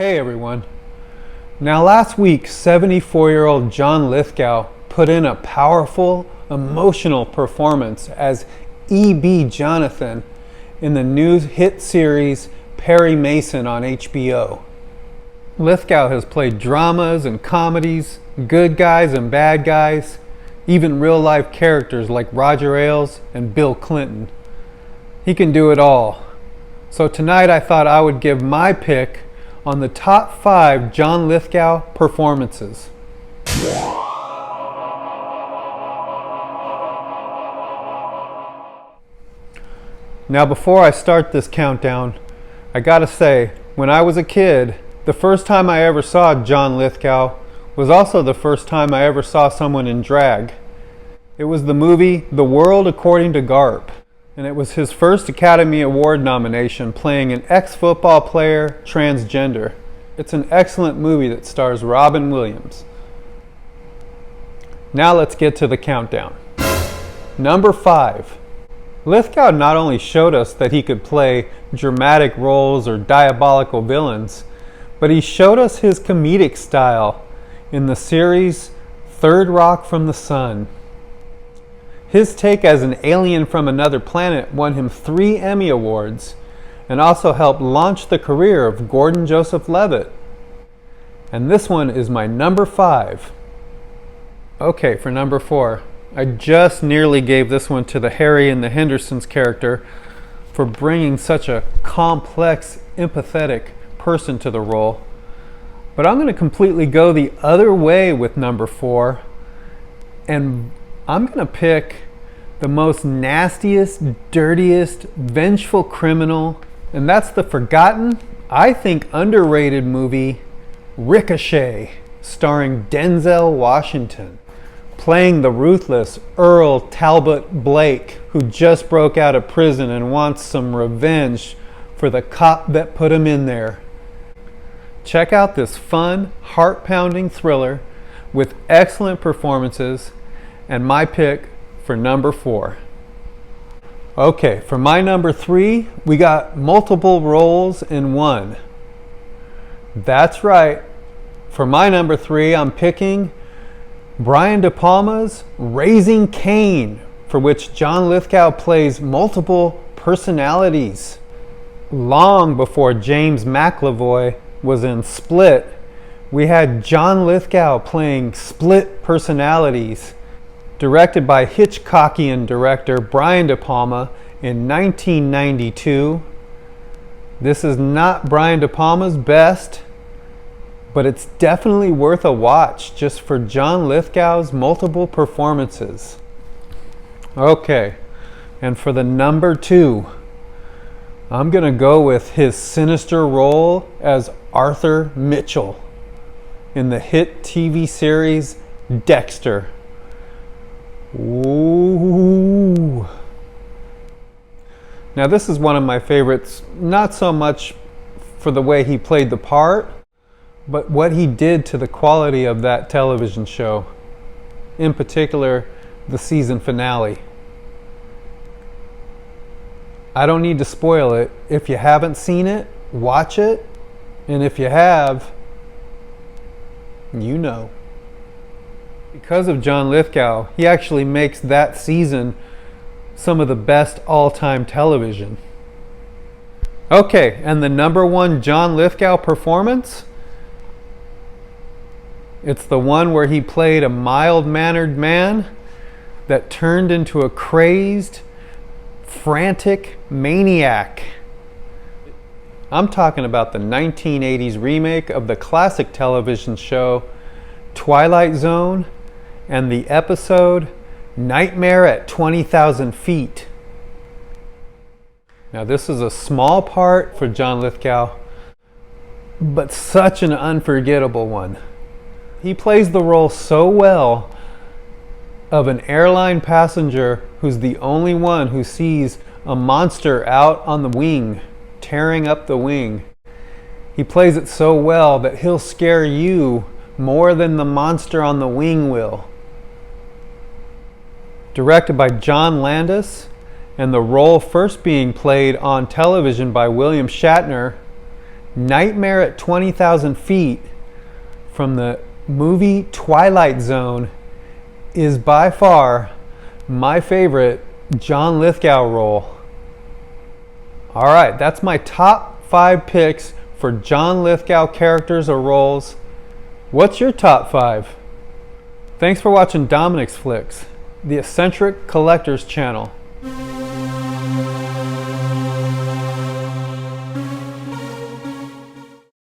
Hey everyone. Now last week, 74-year-old John Lithgow put in a powerful, emotional performance as E.B. Jonathan in the new hit series Perry Mason on HBO. Lithgow has played dramas and comedies, good guys and bad guys, even real-life characters like Roger Ailes and Bill Clinton. He can do it all. So tonight I thought I would give my pick on the top 5 John Lithgow performances. Now before I start this countdown, I gotta say, when I was a kid, the first time I ever saw John Lithgow was also the first time I ever saw someone in drag. It was the movie The World According to Garp, and it was his first Academy Award nomination, playing an ex-football player, transgender. It's an excellent movie that stars Robin Williams. Now let's get to the countdown. Number 5. Lithgow not only showed us that he could play dramatic roles or diabolical villains, but he showed us his comedic style in the series Third Rock from the Sun. His take as an alien from another planet won him 3 Emmy Awards and also helped launch the career of Gordon Joseph Levitt. And this one is my number 5. Okay, for number 4. I just nearly gave this one to the Harry and the Hendersons character for bringing such a complex, empathetic person to the role. But I'm going to completely go the other way with number 4, and I'm going to pick the most nastiest, dirtiest, vengeful criminal, and that's the forgotten, I think underrated movie Ricochet, starring Denzel Washington, playing the ruthless Earl Talbot Blake, who just broke out of prison and wants some revenge for the cop that put him in there. Check out this fun, heart-pounding thriller with excellent performances, and my pick for number 4. Okay, for my number 3, we got multiple roles in one. That's right. For my number 3, I'm picking Brian De Palma's Raising Cain, for which John Lithgow plays multiple personalities. Long before James McAvoy was in Split, we had John Lithgow playing split personalities, directed by Hitchcockian director Brian De Palma in 1992. This is not Brian De Palma's best, but it's definitely worth a watch just for John Lithgow's multiple performances. Okay, and for the number 2, I'm gonna go with his sinister role as Arthur Mitchell in the hit TV series Dexter. Ooh. Now this is one of my favorites, not so much for the way he played the part, but what he did to the quality of that television show, in particular the season finale. I don't need to spoil it. If you haven't seen it, watch it, and if you have, you know. Because of John Lithgow, he actually makes that season some of the best all-time television. Okay, and the number 1 John Lithgow performance? It's the one where he played a mild-mannered man that turned into a crazed, frantic maniac. I'm talking about the 1980s remake of the classic television show Twilight Zone and the episode Nightmare at 20,000 Feet. Now this is a small part for John Lithgow, but such an unforgettable one. He plays the role so well of an airline passenger who's the only one who sees a monster out on the wing, tearing up the wing. He plays it so well that he'll scare you more than the monster on the wing will. Directed by John Landis, and the role first being played on television by William Shatner, Nightmare at 20,000 Feet from the movie Twilight Zone is by far my favorite John Lithgow role. Alright, that's my top 5 picks for John Lithgow characters or roles. What's your top 5? Thanks for watching Dominic's Flicks, the eccentric collector's channel.